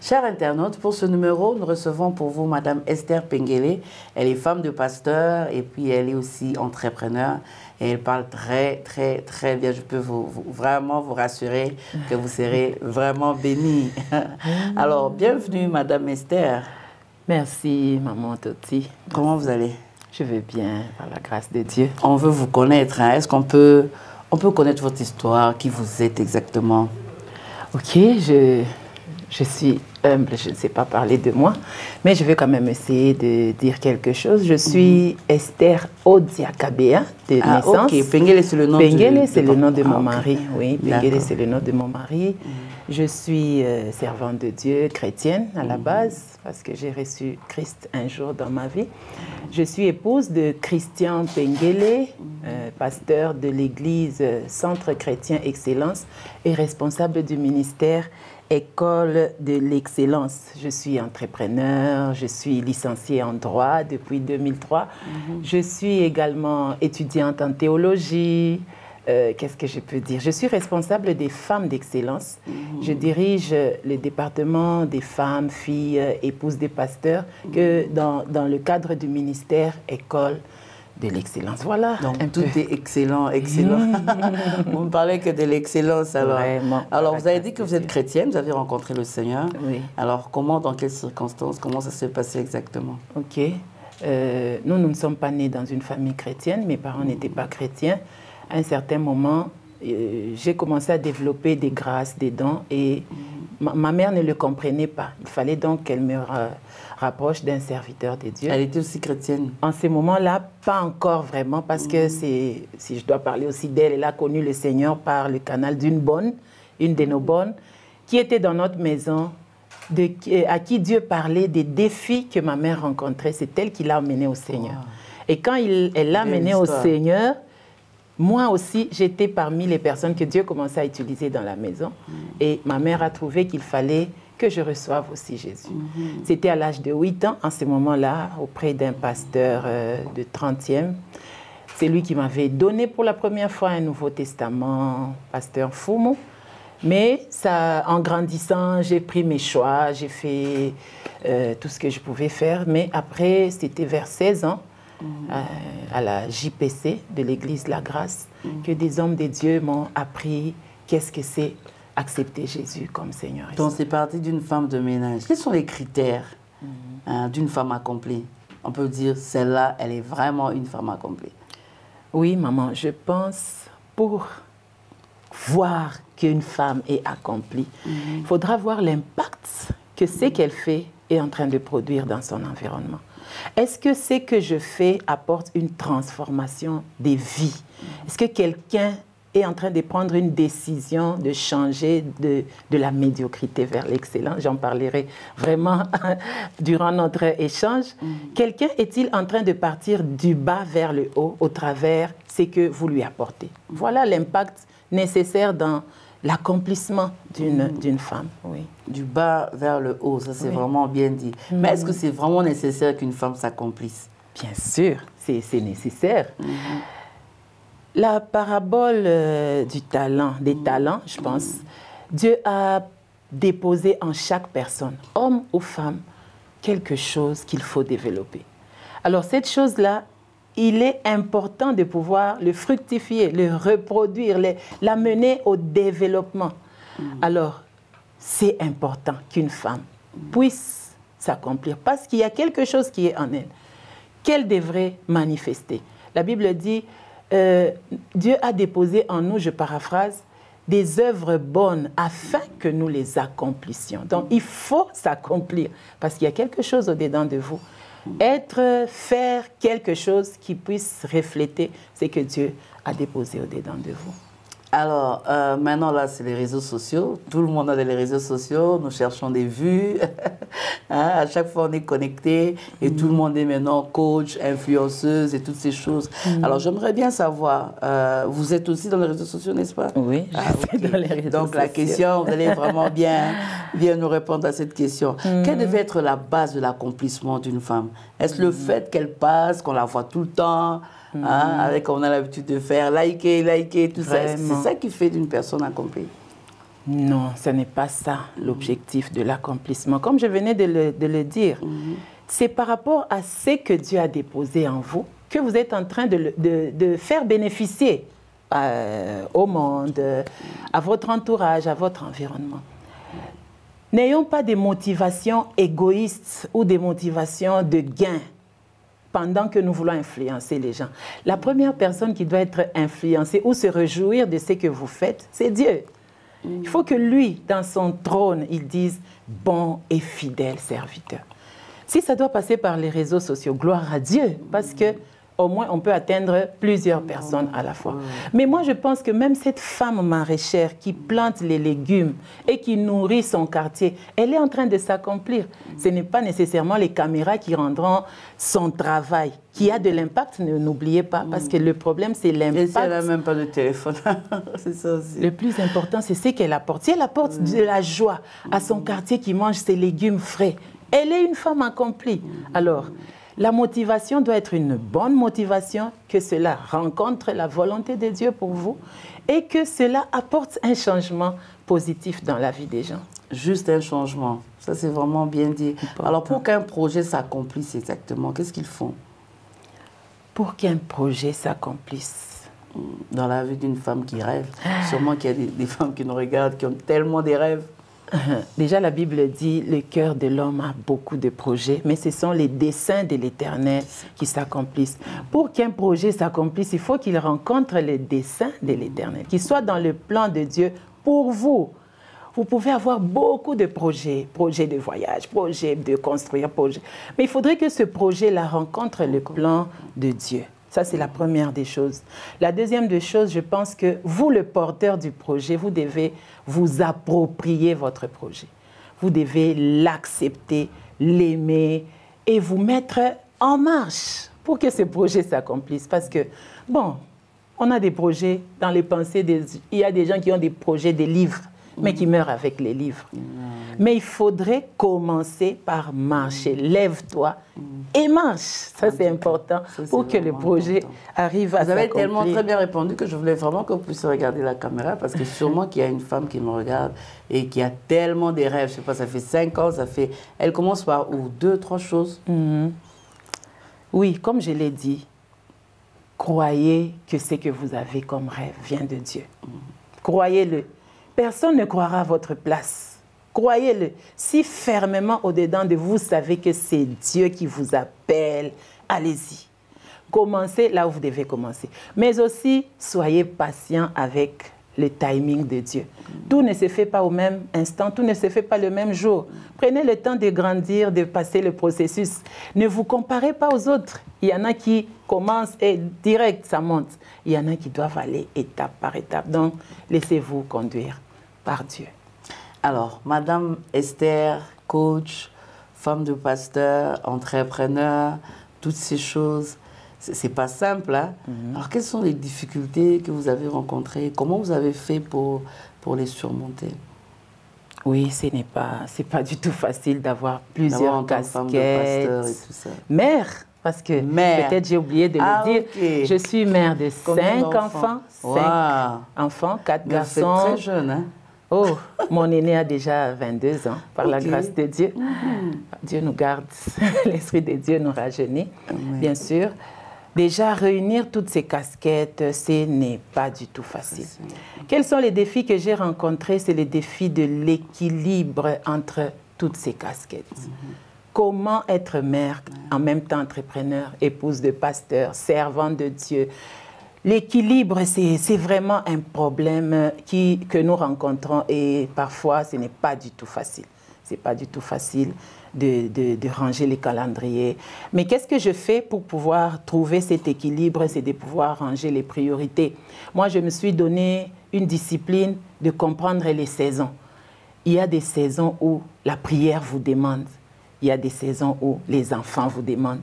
Chers internautes, pour ce numéro, nous recevons pour vous Madame Esther Pengele. Elle est femme de pasteur et puis elle est aussi entrepreneur. Et elle parle très bien. Je peux vraiment vous rassurer que vous serez vraiment bénie. Alors, bienvenue Madame Esther. Merci Maman Toti. Comment vous allez? Je vais bien, par la grâce de Dieu. On veut vous connaître. Hein? Est-ce qu'on peut connaître votre histoire, qui vous êtes exactement? Ok, je suis humble, je ne sais pas parler de moi, mais je vais quand même essayer de dire quelque chose. Je suis Esther Odiakabea de naissance. Ok, Pengele c'est le nom Pengele c'est le nom de mon mari, oui. Pengele c'est le nom de mon mari. Je suis servante de Dieu, chrétienne à la base, parce que j'ai reçu Christ un jour dans ma vie. Je suis épouse de Christian Pengele, pasteur de l'église Centre Chrétien Excellence et responsable du ministère École de l'Excellence. Je suis entrepreneur, je suis licenciée en droit depuis 2003. Je suis également étudiante en théologie. Qu'est-ce que je peux dire? Je suis responsable des femmes d'excellence. Je dirige le département des femmes, filles, épouses des pasteurs que dans le cadre du ministère École de l'excellence. Voilà. Donc tout est excellent, excellent. Vous ne parlez que de l'excellence alors. Vraiment. Alors vous avez dit que vous êtes chrétienne, vous avez rencontré le Seigneur. Oui. Alors comment, dans quelles circonstances, comment ça s'est passé exactement? Ok. Nous ne sommes pas nés dans une famille chrétienne. Mes parents n'étaient pas chrétiens. À un certain moment, j'ai commencé à développer des grâces, des dons et ma mère ne le comprenait pas. Il fallait donc qu'elle me rapproche d'un serviteur de Dieu. Elle était aussi chrétienne? En ce moment-là, pas encore vraiment, parce que si je dois parler aussi d'elle, elle a connu le Seigneur par le canal d'une bonne, une de nos bonnes, qui était dans notre maison, à qui Dieu parlait des défis que ma mère rencontrait. C'est elle qui l'a amenée au Seigneur. Et quand elle l'a amenée au Seigneur, moi aussi, j'étais parmi les personnes que Dieu commençait à utiliser dans la maison. Et ma mère a trouvé qu'il fallait que je reçoive aussi Jésus. C'était à l'âge de 8 ans, en ce moment-là, auprès d'un pasteur de 30e. C'est lui qui m'avait donné pour la première fois un Nouveau Testament, pasteur Fumo. Mais ça, en grandissant, j'ai pris mes choix, j'ai fait tout ce que je pouvais faire. Mais après, c'était vers 16 ans, à la JPC de l'Église La Grâce, que des hommes de Dieu m'ont appris qu'est-ce que c'est accepter Jésus comme Seigneur. Donc c'est parti d'une femme de ménage. Quels sont les critères d'une femme accomplie? On peut dire, celle-là, elle est vraiment une femme accomplie. Oui, maman, je pense, pour voir qu'une femme est accomplie, il faudra voir l'impact que ce qu'elle fait est en train de produire dans son environnement. Est-ce que ce que je fais apporte une transformation des vies? Est-ce que quelqu'un est en train de prendre une décision de changer de la médiocrité vers l'excellence? J'en parlerai vraiment durant notre échange. Quelqu'un est-il en train de partir du bas vers le haut au travers ce que vous lui apportez? Voilà l'impact nécessaire dans l'accomplissement d'une femme. Oui. Du bas vers le haut, ça c'est vraiment bien dit. Mais est-ce que c'est vraiment nécessaire qu'une femme s'accomplisse? Bien sûr, c'est nécessaire. La parabole du talent, des talents, je pense, Dieu a déposé en chaque personne, homme ou femme, quelque chose qu'il faut développer. Alors cette chose-là, il est important de pouvoir le fructifier, le reproduire, l'amener au développement. Alors, c'est important qu'une femme puisse s'accomplir parce qu'il y a quelque chose qui est en elle, qu'elle devrait manifester. La Bible dit, Dieu a déposé en nous, je paraphrase, des œuvres bonnes afin que nous les accomplissions. Donc, il faut s'accomplir parce qu'il y a quelque chose au-dedans de vous. Faire quelque chose qui puisse refléter ce que Dieu a déposé au-dedans de vous. Alors, maintenant, là, c'est les réseaux sociaux. Tout le monde a les réseaux sociaux. Nous cherchons des vues. À chaque fois, on est connecté. Et tout le monde est maintenant coach, influenceuse et toutes ces choses. Alors, j'aimerais bien savoir, vous êtes aussi dans les réseaux sociaux, n'est-ce pas? Oui, okay. dans les réseaux sociaux. Donc, la question, vous allez vraiment bien nous répondre à cette question. Quelle devait être la base de l'accomplissement d'une femme? Est-ce le fait qu'elle passe, qu'on la voit tout le temps, avec comme on a l'habitude de faire, liker, tout ça? C'est ça qui fait d'une personne accomplie? Non, ce n'est pas ça l'objectif de l'accomplissement. Comme je venais de le dire, c'est par rapport à ce que Dieu a déposé en vous que vous êtes en train de faire bénéficier au monde, à votre entourage, à votre environnement. N'ayons pas des motivations égoïstes ou des motivations de gain pendant que nous voulons influencer les gens. La première personne qui doit être influencée ou se réjouir de ce que vous faites, c'est Dieu. Il faut que lui, dans son trône, il dise « bon et fidèle serviteur ». Si ça doit passer par les réseaux sociaux, gloire à Dieu, parce que au moins on peut atteindre plusieurs personnes à la fois. Mais moi, je pense que même cette femme maraîchère qui plante les légumes et qui nourrit son quartier, elle est en train de s'accomplir. Ce n'est pas nécessairement les caméras qui rendront son travail, qui a de l'impact, n'oubliez pas, parce que le problème, c'est l'impact. Et si elle n'a même pas de téléphone, c'est ça aussi. Le plus important, c'est ce qu'elle apporte. Si elle apporte de la joie à son quartier qui mange ses légumes frais, elle est une femme accomplie. Alors, la motivation doit être une bonne motivation, que cela rencontre la volonté de Dieu pour vous et que cela apporte un changement positif dans la vie des gens. Juste un changement. Ça, c'est vraiment bien dit. Important. Alors, pour qu'un projet s'accomplisse exactement, qu'est-ce qu'ils font? Pour qu'un projet s'accomplisse. Dans la vie d'une femme qui rêve. Sûrement qu'il y a des femmes qui nous regardent, qui ont tellement des rêves. Déjà, la Bible dit le cœur de l'homme a beaucoup de projets, mais ce sont les desseins de l'Éternel qui s'accomplissent. Pour qu'un projet s'accomplisse, il faut qu'il rencontre les desseins de l'Éternel, qu'il soit dans le plan de Dieu pour vous. Vous pouvez avoir beaucoup de projets, projets de voyage, projets de construire, projets. Mais il faudrait que ce projet-là rencontre le plan de Dieu. Ça, c'est la première des choses. La deuxième des choses, je pense que vous, le porteur du projet, vous devez vous approprier votre projet. Vous devez l'accepter, l'aimer et vous mettre en marche pour que ce projet s'accomplisse. Parce que, bon, on a des projets dans les pensées, il y a des gens qui ont des projets de livres, mais qui meurent avec les livres. Mais il faudrait commencer par marcher. Lève-toi et marche. Ça, c'est important pour que le projet arrive à s'accomplir. Vous avez tellement très bien répondu que je voulais vraiment que vous puissiez regarder la caméra parce que sûrement qu'il y a une femme qui me regarde et qui a tellement des rêves. Je ne sais pas, ça fait 5 ans, ça fait... Elle commence par où? 2, 3 choses? Oui, comme je l'ai dit, croyez que ce que vous avez comme rêve vient de Dieu. Croyez-le. Personne ne croira à votre place. Croyez-le. Si fermement au-dedans de vous, vous savez que c'est Dieu qui vous appelle, allez-y. Commencez là où vous devez commencer. Mais aussi, soyez patient avec le timing de Dieu. Tout ne se fait pas au même instant, tout ne se fait pas le même jour. Prenez le temps de grandir, de passer le processus. Ne vous comparez pas aux autres. Il y en a qui commencent et direct, ça monte. Il y en a qui doivent aller étape par étape. Donc, laissez-vous conduire par Dieu. Alors, Madame Esther, coach, femme de pasteur, entrepreneur, toutes ces choses, c'est pas simple, hein? Alors, quelles sont les difficultés que vous avez rencontrées? Comment vous avez fait pour les surmonter? Oui, c'est pas du tout facile d'avoir plusieurs casquettes. Femme de pasteur et tout ça. Mère, parce que peut-être j'ai oublié de le dire. Okay. Je suis mère de 5 enfants. 5 enfants, 4 garçons. C'est très jeune, hein? Oh, mon aîné a déjà 22 ans, par la grâce de Dieu. Dieu nous garde, l'Esprit de Dieu nous rajeunit, bien sûr. Déjà, réunir toutes ces casquettes, ce n'est pas du tout facile. Quels sont les défis que j'ai rencontrés? C'est le défi de l'équilibre entre toutes ces casquettes. Comment être mère, en même temps entrepreneur, épouse de pasteur, servante de Dieu? L'équilibre, c'est vraiment un problème que nous rencontrons et parfois, ce n'est pas du tout facile. Ce n'est pas du tout facile de ranger les calendriers. Mais qu'est-ce que je fais pour pouvoir trouver cet équilibre? C'est de pouvoir ranger les priorités. Moi, je me suis donné une discipline de comprendre les saisons. Il y a des saisons où la prière vous demande. Il y a des saisons où les enfants vous demandent.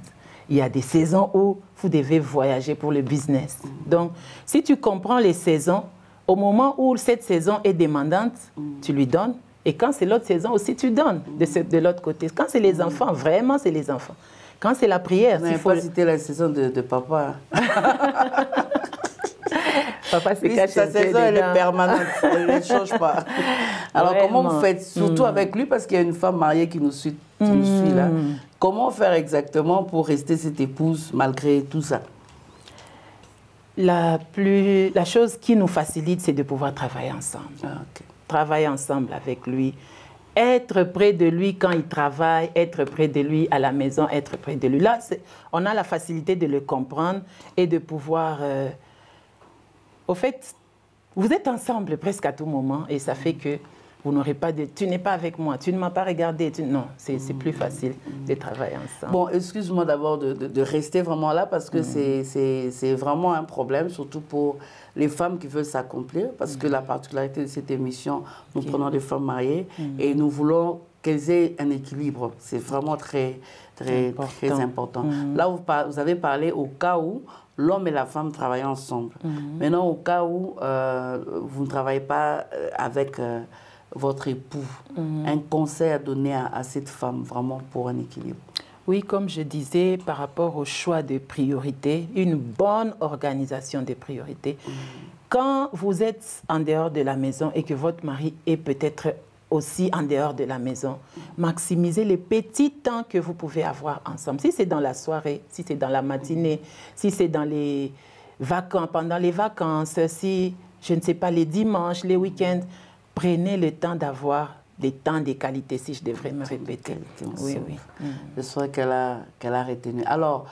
Il y a des saisons où vous devez voyager pour le business. Donc, si tu comprends les saisons, au moment où cette saison est demandante, tu lui donnes. Et quand c'est l'autre saison aussi, tu donnes de l'autre côté. Quand c'est les enfants, vraiment, c'est les enfants. Quand c'est la prière... Vous n'avez pas cité la saison de papa. Papa se Oui, cache sa un peu saison, elle est dedans. permanente, elle ne change pas. Alors, comment Vraiment. vous faites, surtout avec lui, parce qu'il y a une femme mariée qui nous suit là. Comment faire exactement pour rester cette épouse malgré tout ça? La chose qui nous facilite, c'est de pouvoir travailler ensemble. Ah, ok. Travailler ensemble avec lui. Être près de lui quand il travaille, être près de lui à la maison, être près de lui. Là, on a la facilité de le comprendre et de pouvoir... Au fait, vous êtes ensemble presque à tout moment et ça fait que vous n'aurez pas de... Tu n'es pas avec moi, tu ne m'as pas regardé. Non, c'est plus facile de travailler ensemble. Bon, excuse-moi d'abord de rester vraiment là parce que c'est vraiment un problème, surtout pour les femmes qui veulent s'accomplir, parce que la particularité de cette émission, nous prenons des femmes mariées et nous voulons qu'elles aient un équilibre. C'est vraiment très important. Là, vous avez parlé au cas où l'homme et la femme travaillent ensemble. Maintenant, au cas où vous ne travaillez pas avec votre époux, un conseil à donner à cette femme vraiment pour un équilibre? Oui, comme je disais, par rapport au choix de priorités, une bonne organisation des priorités. Quand vous êtes en dehors de la maison et que votre mari est peut-être aussi en dehors de la maison, maximisez les petits temps que vous pouvez avoir ensemble. Si c'est dans la soirée, si c'est dans la matinée, si c'est dans les vacances, pendant les vacances, si, je ne sais pas, les dimanches, les week-ends, prenez le temps d'avoir des temps de qualité, si je devrais me répéter. Oui, oui. J'espère qu'elle a retenu. Alors,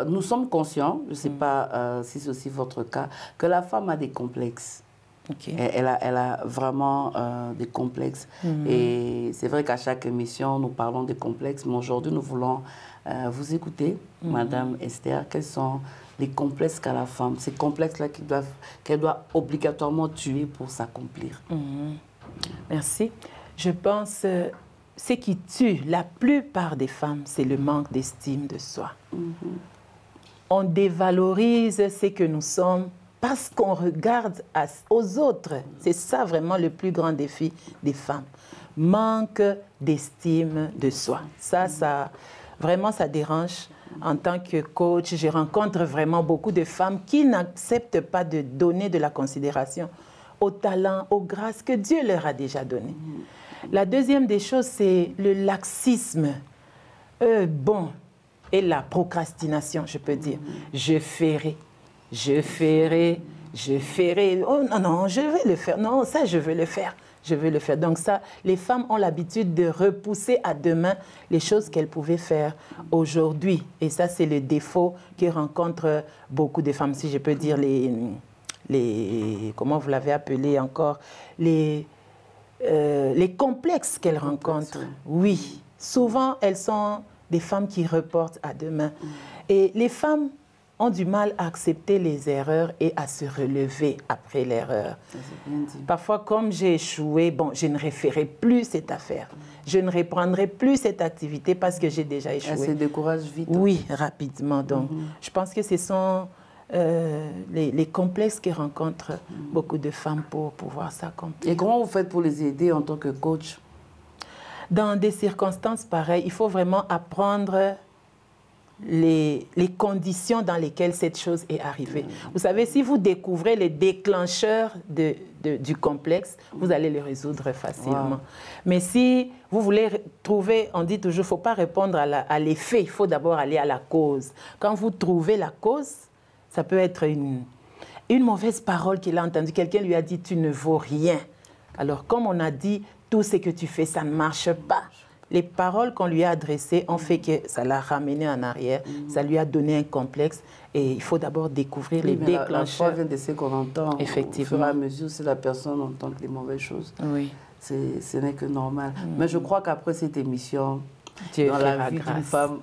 nous sommes conscients, je ne sais pas si c'est aussi votre cas, que la femme a des complexes. Okay. Elle a vraiment des complexes. Et c'est vrai qu'à chaque émission, nous parlons des complexes, mais aujourd'hui, nous voulons vous écouter, Madame Esther. Quels sont les complexes qu'a la femme, ces complexes-là qu'elle doit obligatoirement tuer pour s'accomplir? Merci. Je pense ce qui tue la plupart des femmes, c'est le manque d'estime de soi. On dévalorise ce que nous sommes parce qu'on regarde aux autres. C'est ça vraiment le plus grand défi des femmes. Manque d'estime de soi. Ça, vraiment, ça dérange. En tant que coach, je rencontre vraiment beaucoup de femmes qui n'acceptent pas de donner de la considération aux talents, aux grâces que Dieu leur a déjà données. La deuxième des choses, c'est le laxisme. Et la procrastination, je peux dire. Je ferai. Oh non, je vais le faire. Non, ça, je veux le faire. Je veux le faire. Donc ça, les femmes ont l'habitude de repousser à demain les choses qu'elles pouvaient faire aujourd'hui. Et ça, c'est le défaut que rencontrent beaucoup de femmes, si je peux dire comment vous l'avez appelé encore, les complexes qu'elles rencontrent. Oui, souvent, elles sont des femmes qui reportent à demain. Et les femmes ont du mal à accepter les erreurs et à se relever après l'erreur. Parfois, comme j'ai échoué, je ne referai plus cette affaire. Je ne reprendrai plus cette activité parce que j'ai déjà échoué. Elle se décourage vite. Oui, rapidement. Donc, je pense que ce sont les complexes que rencontrent beaucoup de femmes pour pouvoir s'accomplir. Et comment vous faites pour les aider en tant que coach? Dans des circonstances pareilles, il faut vraiment apprendre les conditions dans lesquelles cette chose est arrivée. Vous savez, si vous découvrez les déclencheurs du complexe, vous allez le résoudre facilement. Mais si vous voulez trouver, on dit toujours, il ne faut pas répondre à l'effet, il faut d'abord aller à la cause. Quand vous trouvez la cause, ça peut être une mauvaise parole qu'il a entendue. Quelqu'un lui a dit, tu ne vaux rien. Alors, comme on a dit, tout ce que tu fais, ça ne marche pas. Les paroles qu'on lui a adressées ont fait que ça l'a ramené en arrière, ça lui a donné un complexe et il faut d'abord découvrir les déclencheurs. La foi vient de ce qu'on entend. Effectivement. Au fur et à mesure, si la personne entend les mauvaises choses, ce n'est que normal. Mais je crois qu'après cette émission, dans la vie d'une femme,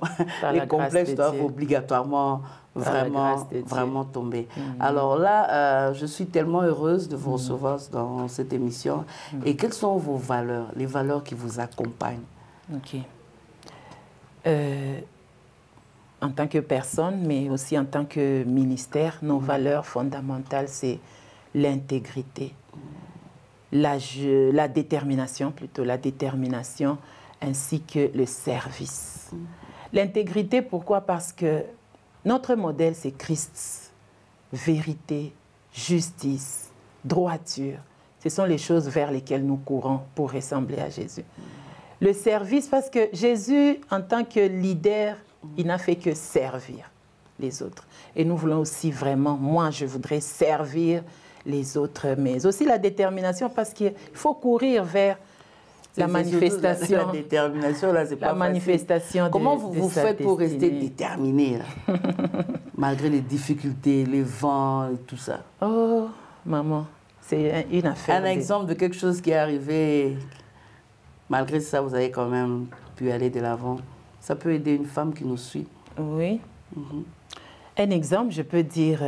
les complexes doivent obligatoirement vraiment tomber. Alors là, je suis tellement heureuse de vous recevoir dans cette émission. Et quelles sont vos valeurs, les valeurs qui vous accompagnent? Ok. En tant que personne, mais aussi en tant que ministère, nos valeurs fondamentales, c'est l'intégrité, la détermination, ainsi que le service. L'intégrité, pourquoi? Parce que notre modèle, c'est Christ. Vérité, justice, droiture. Ce sont les choses vers lesquelles nous courons pour ressembler à Jésus. Le service, parce que Jésus, en tant que leader, il n'a fait que servir les autres. Et nous voulons aussi vraiment, moi, je voudrais servir les autres, mais aussi la détermination, parce qu'il faut courir vers la manifestation. La détermination, là, c'est pas facile. Manifestation. Comment vous faites pour rester déterminé, là, malgré les difficultés, les vents et tout ça? Oh, maman, c'est une affaire. Un exemple de quelque chose qui est arrivé, malgré ça, vous avez quand même pu aller de l'avant. Ça peut aider une femme qui nous suit. Oui. Un exemple, je peux dire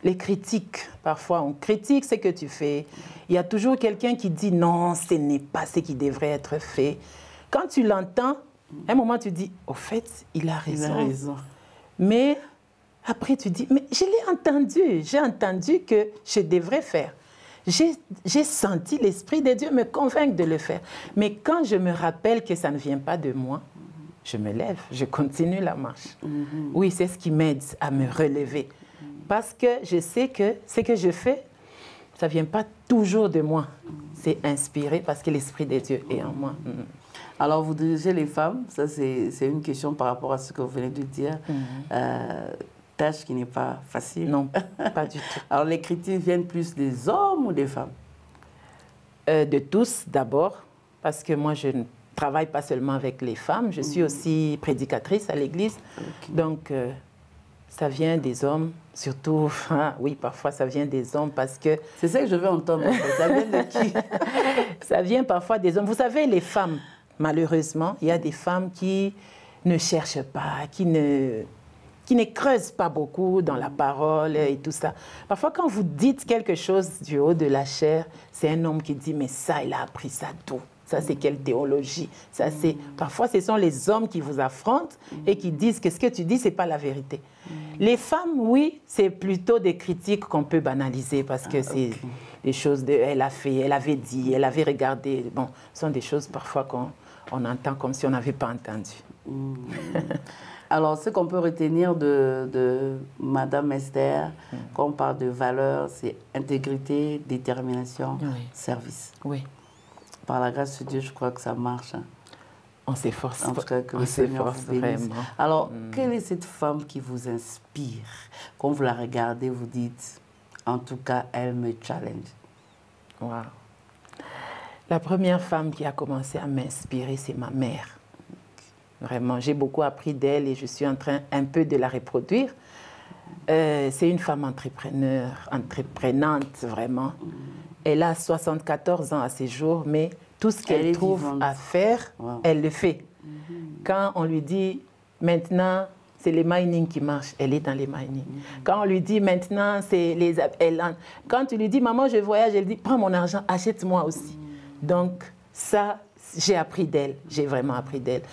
les critiques. Parfois, on critique ce que tu fais. Il y a toujours quelqu'un qui dit non, ce n'est pas ce qui devrait être fait. Quand tu l'entends, à un moment, tu dis, au fait, il a raison. Il a raison. Mais après, tu dis, mais je l'ai entendu. J'ai entendu que je devrais faire. J'ai senti l'Esprit de Dieu me convaincre de le faire. Mais quand je me rappelle que ça ne vient pas de moi, je me lève, je continue la marche. Oui, c'est ce qui m'aide à me relever. Parce que je sais que ce que je fais, ça ne vient pas toujours de moi. C'est inspiré parce que l'Esprit de Dieu est en moi. Alors, vous dirigez les femmes, ça c'est une question par rapport à ce que vous venez de dire. Tâche qui n'est pas facile. Non, pas du tout. Alors, les critiques viennent plus des hommes ou des femmes? De tous d'abord, parce que moi je ne travaille pas seulement avec les femmes, je suis aussi prédicatrice à l'église. Donc, ça vient des hommes, surtout, oui, parfois ça vient des hommes parce que... C'est ça que je veux entendre, ça vient de qui? Ça vient parfois des hommes. Vous savez, les femmes, malheureusement, il y a des femmes qui ne cherchent pas, qui ne creusent pas beaucoup dans la parole et tout ça. Parfois, quand vous dites quelque chose du haut de la chair, c'est un homme qui dit, mais ça, il a appris ça d'où? Ça, c'est quelle théologie? Ça, c'est... Parfois, ce sont les hommes qui vous affrontent et qui disent que ce que tu dis, ce n'est pas la vérité. Les femmes, oui, c'est plutôt des critiques qu'on peut banaliser parce que c'est des choses de... Elle a fait, elle avait dit, elle avait regardé. Bon, ce sont des choses parfois qu'on entend comme si on n'avait pas entendu. Alors, ce qu'on peut retenir de Madame Esther, quand on parle de valeurs, c'est intégrité, détermination, service. Oui. Par la grâce de Dieu, je crois que ça marche. On s'efforce. En tout cas, que le Seigneur vous bénisse. Vraiment. Alors, quelle est cette femme qui vous inspire? Quand vous la regardez, vous dites, en tout cas, elle me challenge. Wow. La première femme qui a commencé à m'inspirer, c'est ma mère. Vraiment, j'ai beaucoup appris d'elle et je suis en train un peu de la reproduire. C'est une femme entreprenante, vraiment. Elle a 74 ans à ce jour, mais tout ce qu'elle trouve à faire, elle le fait. Quand on lui dit, maintenant, c'est les mining qui marchent, elle est dans les mining. Quand on lui dit, maintenant, c'est les... Quand tu lui dis, maman, je voyage, elle dit, prends mon argent, achète-moi aussi. Donc, ça, j'ai appris d'elle, j'ai vraiment appris d'elle.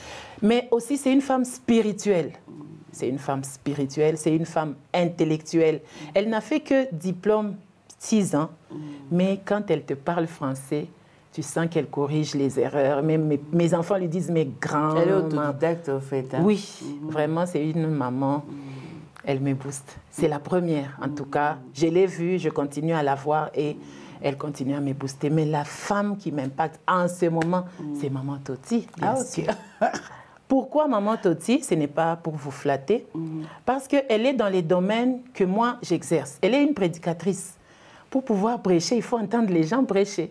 Mais aussi, c'est une femme spirituelle. C'est une femme spirituelle, c'est une femme intellectuelle. Elle n'a fait que diplôme 6 ans, mais quand elle te parle français, tu sens qu'elle corrige les erreurs. Même mes enfants lui disent, mais grand. Elle est autodidacte, en fait. Hein? Oui, vraiment, c'est une maman. Elle me booste. C'est la première, en tout cas. Je l'ai vue, je continue à la voir et elle continue à me booster. Mais la femme qui m'impacte en ce moment, c'est Maman Toti, bien sûr. Pourquoi Maman Toti? Ce n'est pas pour vous flatter, parce qu'elle est dans les domaines que moi, j'exerce. Elle est une prédicatrice. Pour pouvoir prêcher, il faut entendre les gens prêcher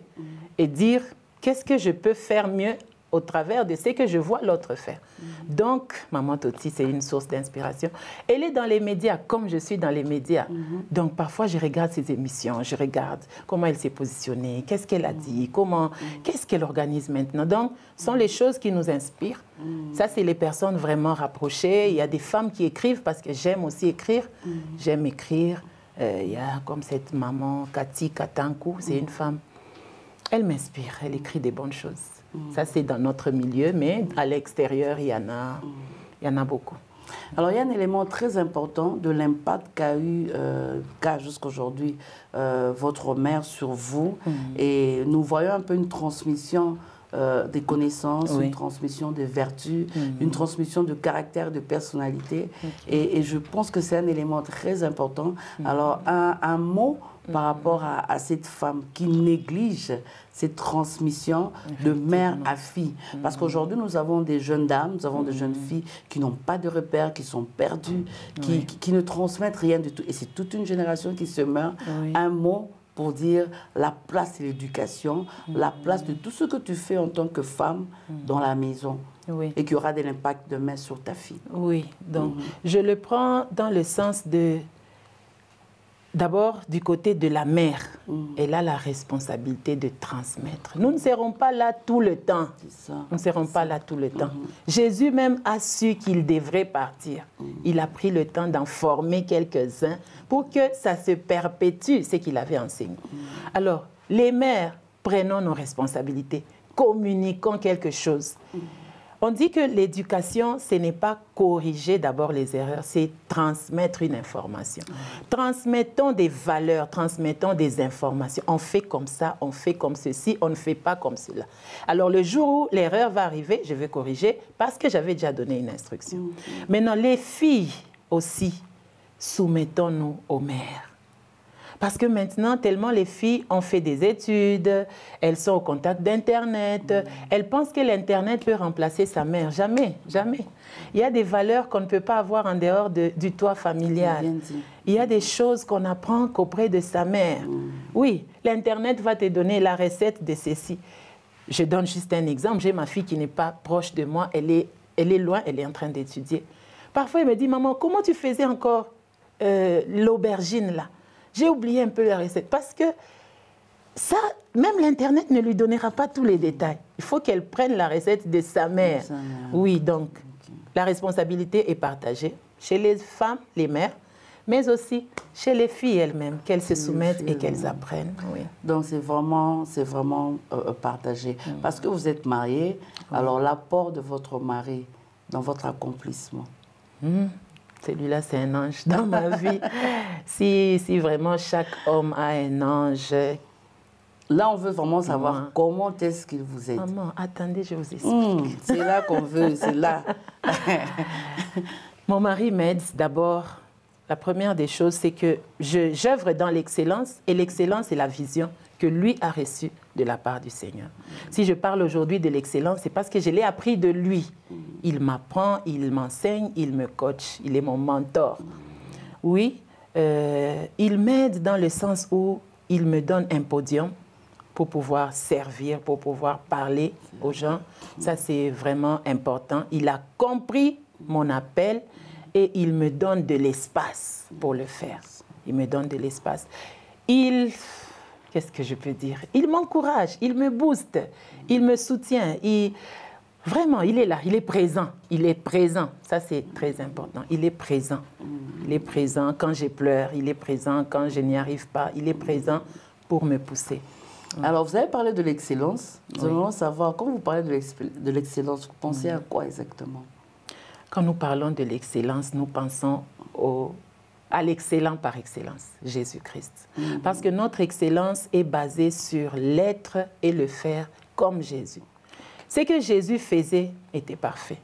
et dire qu'est-ce que je peux faire mieux au travers de ce que je vois l'autre faire. Donc, Maman Toti, c'est une source d'inspiration. Elle est dans les médias, comme je suis dans les médias. Donc, parfois, je regarde ses émissions, je regarde comment elle s'est positionnée, qu'est-ce qu'elle a dit, qu'est-ce qu'elle organise maintenant. Donc, ce sont les choses qui nous inspirent. Ça, c'est les personnes vraiment rapprochées. Il y a des femmes qui écrivent parce que j'aime aussi écrire. J'aime écrire. Il y a comme cette maman, Cathy Katankou, c'est une femme. Elle m'inspire, elle écrit des bonnes choses. Ça, c'est dans notre milieu, mais à l'extérieur, il y en a beaucoup. Alors, il y a un élément très important de l'impact qu'a jusqu'à aujourd'hui votre mère sur vous. Et nous voyons un peu une transmission des connaissances, une transmission de vertus, une transmission de caractère, de personnalité. Et je pense que c'est un élément très important. Alors, un mot par rapport à cette femme qui néglige cette transmission de mère à fille. Parce qu'aujourd'hui, nous avons des jeunes dames, nous avons des jeunes filles qui n'ont pas de repères, qui sont perdues, qui ne transmettent rien du tout. Et c'est toute une génération qui se meurt. Un mot pour dire la place de l'éducation, la place de tout ce que tu fais en tant que femme dans la maison. Et qui aura de l'impact demain sur ta fille. Oui, donc je le prends dans le sens de... D'abord, du côté de la mère, elle a la responsabilité de transmettre. Nous ne serons pas là tout le temps. Nous ne serons pas là tout le temps. Jésus même a su qu'il devrait partir. Il a pris le temps d'en former quelques-uns pour que ça se perpétue, ce qu'il avait enseigné. Alors, les mères, prenons nos responsabilités, communiquons quelque chose. On dit que l'éducation, ce n'est pas corriger d'abord les erreurs, c'est transmettre une information. Transmettons des valeurs, transmettons des informations. On fait comme ça, on fait comme ceci, on ne fait pas comme cela. Alors le jour où l'erreur va arriver, je vais corriger parce que j'avais déjà donné une instruction. Maintenant, les filles aussi, soumettons-nous aux mères. Parce que maintenant, tellement les filles ont fait des études, elles sont au contact d'Internet, elles pensent que l'Internet peut remplacer sa mère. Jamais, jamais. Il y a des valeurs qu'on ne peut pas avoir en dehors du toit familial. Il y a des choses qu'on apprend qu'auprès de sa mère. Oui, l'Internet va te donner la recette de ceci. Je donne juste un exemple. J'ai ma fille qui n'est pas proche de moi, elle est loin, elle est en train d'étudier. Parfois, elle me dit, maman, comment tu faisais encore l'aubergine là? J'ai oublié un peu la recette parce que ça, même l'Internet ne lui donnera pas tous les détails. Il faut qu'elle prenne la recette de sa mère. Oui, donc la responsabilité est partagée chez les femmes, les mères, mais aussi chez les filles elles-mêmes, qu'elles se soumettent et qu'elles apprennent. Oui. Donc c'est vraiment partagé. Parce que vous êtes mariée, alors l'apport de votre mari dans votre accomplissement. Celui-là, c'est un ange dans ma vie. Si vraiment chaque homme a un ange... Là, on veut vraiment savoir comment est-ce qu'il vous aide. Maman, attendez, je vous explique. C'est là qu'on veut, c'est là. Mon mari m'aide d'abord. La première des choses, c'est que j'œuvre dans l'excellence. Et l'excellence, c'est la vision que lui a reçue de la part du Seigneur. Si je parle aujourd'hui de l'excellence, c'est parce que je l'ai appris de lui. Il m'apprend, il m'enseigne, il me coach, il est mon mentor. Oui, il m'aide dans le sens où il me donne un podium pour pouvoir servir, pour pouvoir parler aux gens. Ça, c'est vraiment important. Il a compris mon appel et il me donne de l'espace pour le faire. Il me donne de l'espace. Qu'est-ce que je peux dire? Il m'encourage, il me booste, il me soutient. Vraiment, il est là, il est présent. Il est présent. Ça, c'est très important. Il est présent. Il est présent quand je pleure. Il est présent quand je n'y arrive pas. Il est présent pour me pousser. Alors, vous avez parlé de l'excellence. Nous allons savoir, quand vous parlez de l'excellence, vous pensez à quoi exactement? Quand nous parlons de l'excellence, nous pensons à l'excellent par excellence, Jésus-Christ. Parce que notre excellence est basée sur l'être et le faire comme Jésus. Ce que Jésus faisait était parfait.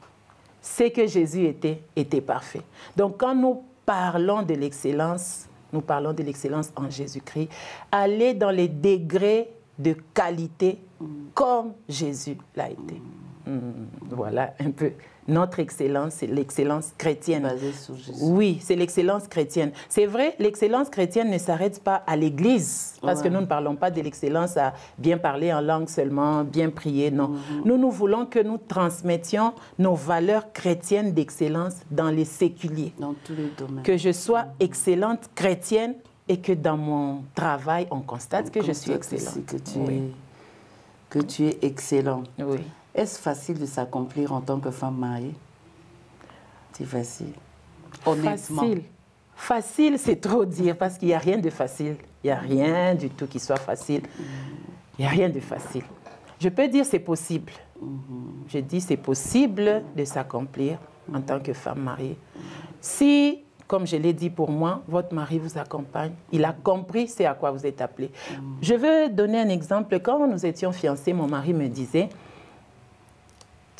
Ce que Jésus était parfait. Donc quand nous parlons de l'excellence, nous parlons de l'excellence en Jésus-Christ, aller dans les degrés de qualité comme Jésus l'a été. Voilà un peu. Notre excellence, c'est l'excellence chrétienne. Basée sur Jésus. Oui, c'est l'excellence chrétienne. C'est vrai, l'excellence chrétienne ne s'arrête pas à l'église, parce que nous ne parlons pas de l'excellence à bien parler en langue seulement, bien prier, non. Nous voulons que nous transmettions nos valeurs chrétiennes d'excellence dans les séculiers. Dans tous les domaines. Que je sois excellente chrétienne et que dans mon travail, on constate que je suis excellente. Que tu es excellent. Oui. Est-ce facile de s'accomplir en tant que femme mariée? C'est facile. Honnêtement. Facile. Facile, c'est trop dire, parce qu'il n'y a rien de facile. Il n'y a rien du tout qui soit facile. Il n'y a rien de facile. Je peux dire c'est possible. Je dis c'est possible de s'accomplir en tant que femme mariée. Si, comme je l'ai dit pour moi, votre mari vous accompagne, il a compris c'est à quoi vous êtes appelé. Je veux donner un exemple. Quand nous étions fiancés, mon mari me disait,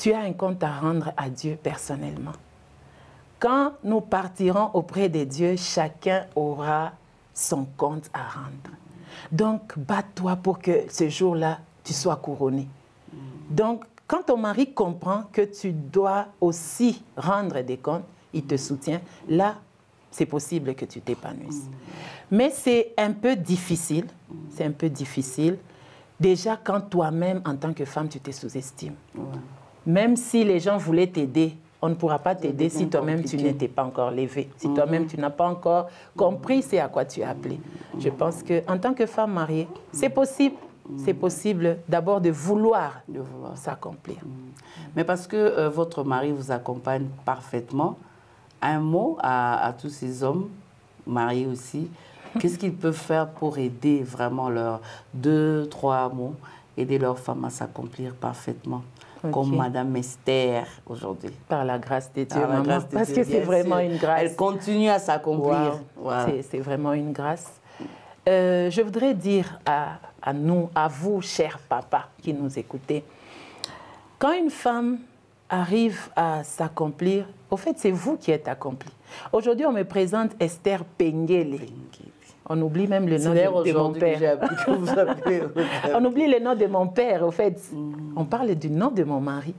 tu as un compte à rendre à Dieu personnellement. Quand nous partirons auprès de Dieu, chacun aura son compte à rendre. Donc, bats-toi pour que ce jour-là, tu sois couronné. Donc, quand ton mari comprend que tu dois aussi rendre des comptes, il te soutient, là, c'est possible que tu t'épanouisses. Mais c'est un peu difficile, c'est un peu difficile. Déjà, quand toi-même, en tant que femme, tu te sous-estimes. Même si les gens voulaient t'aider, on ne pourra pas t'aider si toi-même tu n'étais pas encore levé, si toi-même tu n'as pas encore compris c'est à quoi tu es appelé. Je pense qu'en tant que femme mariée, c'est possible d'abord de vouloir s'accomplir. Mais parce que votre mari vous accompagne parfaitement, un mot à tous ces hommes mariés aussi, qu'est-ce qu'ils peuvent faire pour aider vraiment leurs 2, 3 mots, aider leurs femmes à s'accomplir parfaitement? Comme Madame Esther aujourd'hui. Par la grâce de Dieu, maman, parce que c'est vraiment une grâce. Elle continue à s'accomplir. Wow. Voilà. C'est vraiment une grâce. Je voudrais dire à nous, à vous, chers papas qui nous écoutez, quand une femme arrive à s'accomplir, au fait, c'est vous qui êtes accompli. Aujourd'hui, on me présente Esther Pengele. On oublie même le nom de mon père. On oublie le nom de mon père, au fait. On parle du nom de mon mari.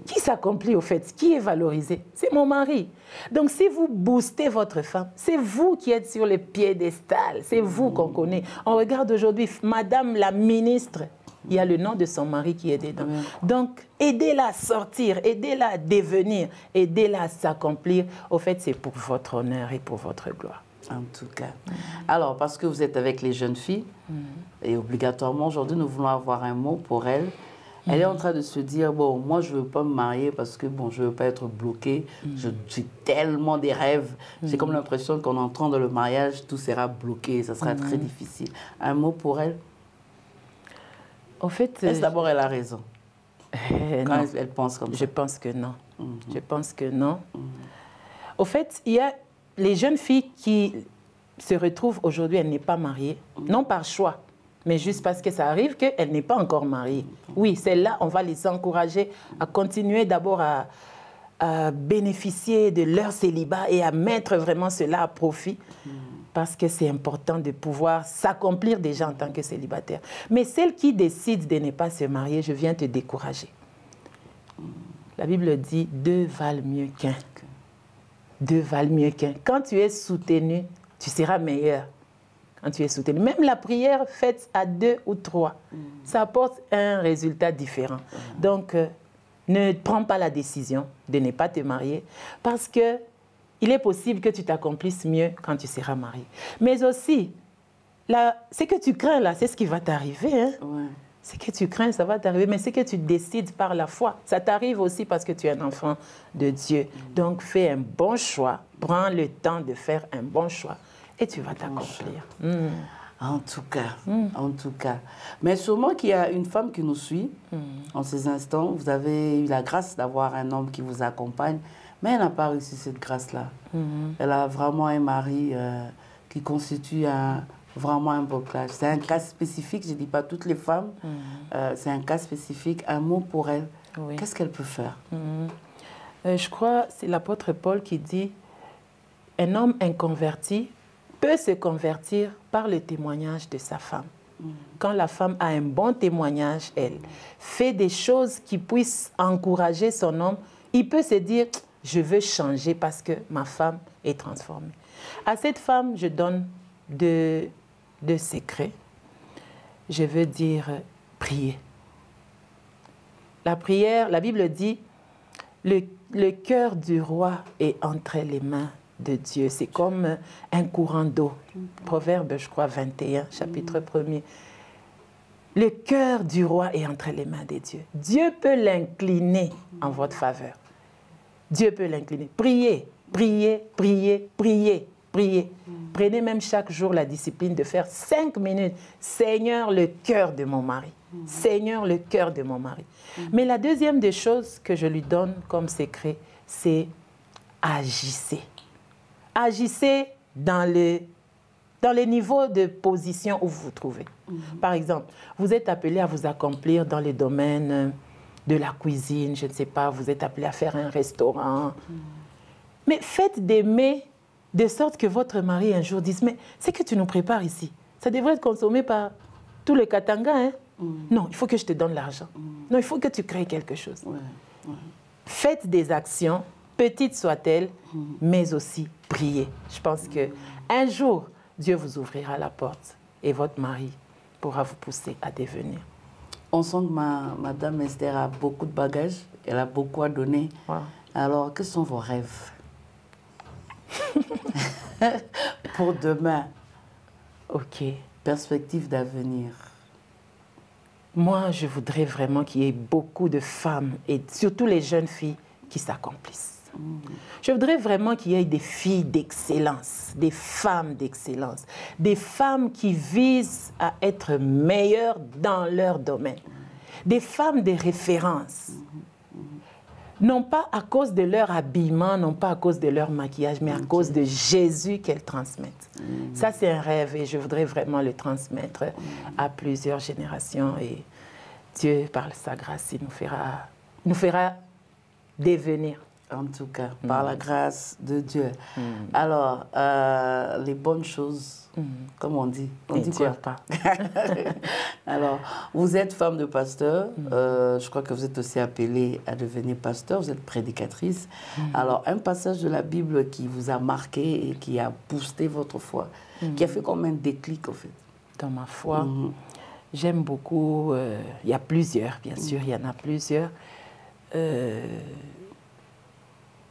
Qui s'accomplit, au fait? Qui est valorisé? C'est mon mari. Donc, si vous boostez votre femme, c'est vous qui êtes sur le piédestal. C'est vous qu'on connaît. On regarde aujourd'hui, Madame la ministre, il y a le nom de son mari qui est dedans. Donc, aidez-la à sortir, aidez-la à devenir, aidez-la à s'accomplir. Au fait, c'est pour votre honneur et pour votre gloire. En tout cas. Alors, parce que vous êtes avec les jeunes filles, et obligatoirement, aujourd'hui, nous voulons avoir un mot pour elle. Elle est en train de se dire, bon, moi, je ne veux pas me marier parce que, bon, je ne veux pas être bloquée. J'ai tellement des rêves. J'ai comme l'impression qu'en entrant dans le mariage, tout sera bloqué. Ça sera très difficile. Un mot pour elle? En fait... D'abord, elle a raison. Quand elle pense comme ça. Je pense que non. Je pense que non. Au fait, il y a les jeunes filles qui se retrouvent aujourd'hui, elle n'est pas mariée, non par choix, mais juste parce que ça arrive qu'elle n'est pas encore mariée. Oui, celles-là, on va les encourager à continuer d'abord à bénéficier de leur célibat et à mettre vraiment cela à profit, parce que c'est important de pouvoir s'accomplir déjà en tant que célibataire. Mais celles qui décident de ne pas se marier, je viens te décourager. La Bible dit « deux valent mieux qu'un ». 2 valent mieux qu'un. Quand tu es soutenu, tu seras meilleur. Quand tu es soutenu. Même la prière faite à 2 ou 3, ça apporte un résultat différent. Donc, ne prends pas la décision de ne pas te marier parce que il est possible que tu t'accomplisses mieux quand tu seras marié. Mais aussi, ce que tu crains là, c'est ce qui va t'arriver. Hein? Ce que tu crains, ça va t'arriver, mais ce que tu décides par la foi, ça t'arrive aussi parce que tu es un enfant de Dieu. Donc, fais un bon choix, prends le temps de faire un bon choix et tu vas t'accomplir. En tout cas. Mais sûrement qu'il y a une femme qui nous suit en ces instants. Vous avez eu la grâce d'avoir un homme qui vous accompagne, mais elle n'a pas réussi cette grâce-là. Elle a vraiment un mari qui constitue vraiment un blocage. C'est un cas spécifique, je ne dis pas toutes les femmes, c'est un cas spécifique. Un mot pour elle, qu'est-ce qu'elle peut faire? Je crois c'est l'apôtre Paul qui dit « Un homme inconverti peut se convertir par le témoignage de sa femme. » Quand la femme a un bon témoignage, elle fait des choses qui puissent encourager son homme, il peut se dire « Je veux changer parce que ma femme est transformée. » À cette femme, je donne deux secrets. Je veux dire prier. La prière, la Bible dit, le cœur du roi est entre les mains de Dieu. C'est comme un courant d'eau. Proverbe, je crois, 21, chapitre 1er. Le cœur du roi est entre les mains de Dieu. Dieu peut l'incliner en votre faveur. Dieu peut l'incliner. Priez, priez, priez, priez. Priez. Prenez même chaque jour la discipline de faire 5 minutes. Seigneur, le cœur de mon mari. Seigneur, le cœur de mon mari. Mais la deuxième des choses que je lui donne comme secret, c'est agissez. Agissez dans les niveaux de position où vous vous trouvez. Par exemple, vous êtes appelé à vous accomplir dans les domaines de la cuisine, je ne sais pas, vous êtes appelé à faire un restaurant. Mais faites des mets de sorte que votre mari un jour dise, mais c'est que tu nous prépares ici, ça devrait être consommé par tous les Katanga, hein? Non, il faut que je te donne l'argent. Non, il faut que tu crées quelque chose. Faites des actions, petites soient-elles, mais aussi priez. Je pense qu'un jour, Dieu vous ouvrira la porte et votre mari pourra vous pousser à devenir. On sent que Madame Esther a beaucoup de bagages, elle a beaucoup à donner. Wow. Alors, quels sont vos rêves pour demain? Ok. Perspective d'avenir. Moi, je voudrais vraiment qu'il y ait beaucoup de femmes, et surtout les jeunes filles, qui s'accomplissent. Je voudrais vraiment qu'il y ait des filles d'excellence, des femmes d'excellence, des femmes qui visent à être meilleures dans leur domaine, des femmes de référence. Non pas à cause de leur habillement, non pas à cause de leur maquillage, mais à cause de Jésus qu'elles transmettent. Ça, c'est un rêve et je voudrais vraiment le transmettre à plusieurs générations. Et Dieu, par sa grâce, il nous fera devenir. En tout cas, par la grâce de Dieu. Alors, les bonnes choses, comme on dit. On dit quoi pas. Alors, vous êtes femme de pasteur. Je crois que vous êtes aussi appelée à devenir pasteur. Vous êtes prédicatrice. Alors, un passage de la Bible qui vous a marqué et qui a boosté votre foi, qui a fait combien de déclics, en fait? Dans ma foi, j'aime beaucoup... il y a plusieurs, bien sûr, il y en a plusieurs.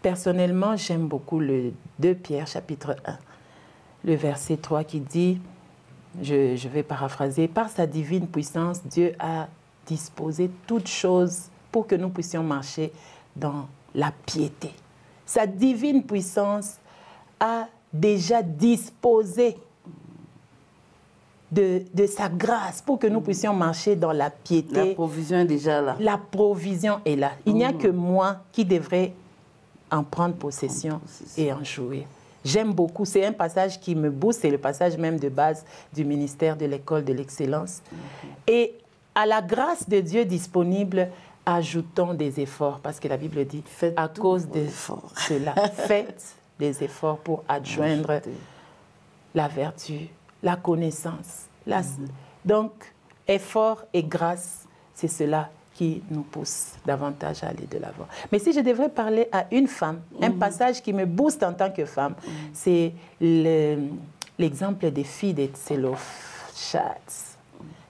Personnellement, j'aime beaucoup le 2 Pierre, chapitre 1, le verset 3 qui dit, je vais paraphraser, « Par sa divine puissance, Dieu a disposé toutes choses pour que nous puissions marcher dans la piété. » Sa divine puissance a déjà disposé de sa grâce pour que nous puissions marcher dans la piété. La provision est déjà là. La provision est là. Il n'y a que moi qui devrais en prendre possession et en jouer. J'aime beaucoup. C'est un passage qui me booste. C'est le passage même de base du ministère de l'école de l'excellence. Et à la grâce de Dieu disponible, ajoutons des efforts. Parce que la Bible dit, faites à cause de cela, faites des efforts pour adjoindre la vertu, la connaissance. Donc, effort et grâce, c'est cela qui nous pousse davantage à aller de l'avant. Mais si je devrais parler à une femme, un passage qui me booste en tant que femme, c'est l'exemple des filles de Tselophshad.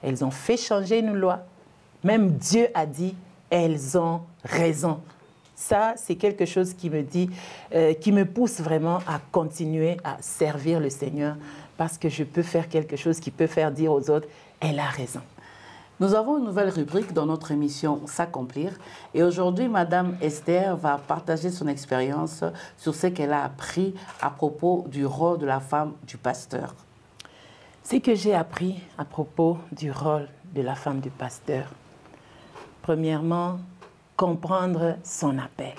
Elles ont fait changer une loi. Même Dieu a dit, elles ont raison. Ça, c'est quelque chose qui me dit, qui me pousse vraiment à continuer à servir le Seigneur parce que je peux faire quelque chose qui peut faire dire aux autres, elle a raison. Nous avons une nouvelle rubrique dans notre émission « S'accomplir ». Et aujourd'hui, Madame Esther va partager son expérience sur ce qu'elle a appris à propos du rôle de la femme du pasteur. Ce que j'ai appris à propos du rôle de la femme du pasteur, premièrement, comprendre son appel,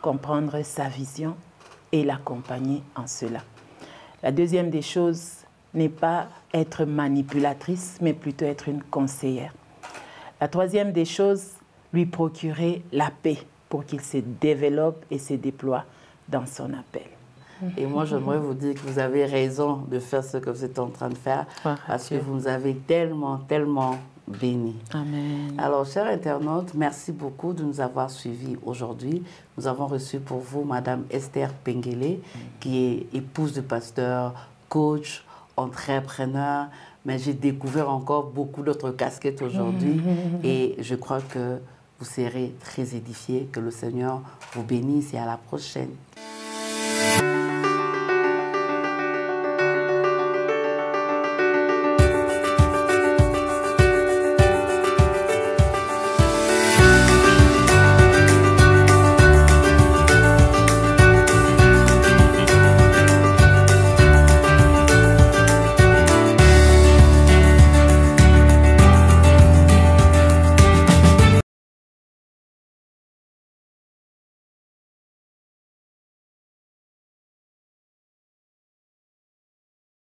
comprendre sa vision et l'accompagner en cela. La deuxième des choses n'est pas être manipulatrice, mais plutôt être une conseillère. La troisième des choses, lui procurer la paix pour qu'il se développe et se déploie dans son appel. Et moi, j'aimerais vous dire que vous avez raison de faire ce que vous êtes en train de faire, parce que vous nous avez tellement, tellement bénis. Amen. Alors, chers internautes, merci beaucoup de nous avoir suivis aujourd'hui. Nous avons reçu pour vous Madame Esther Pengele, qui est épouse de pasteur, coach, entrepreneur, mais j'ai découvert encore beaucoup d'autres casquettes aujourd'hui et je crois que vous serez très édifiés, que le Seigneur vous bénisse et à la prochaine.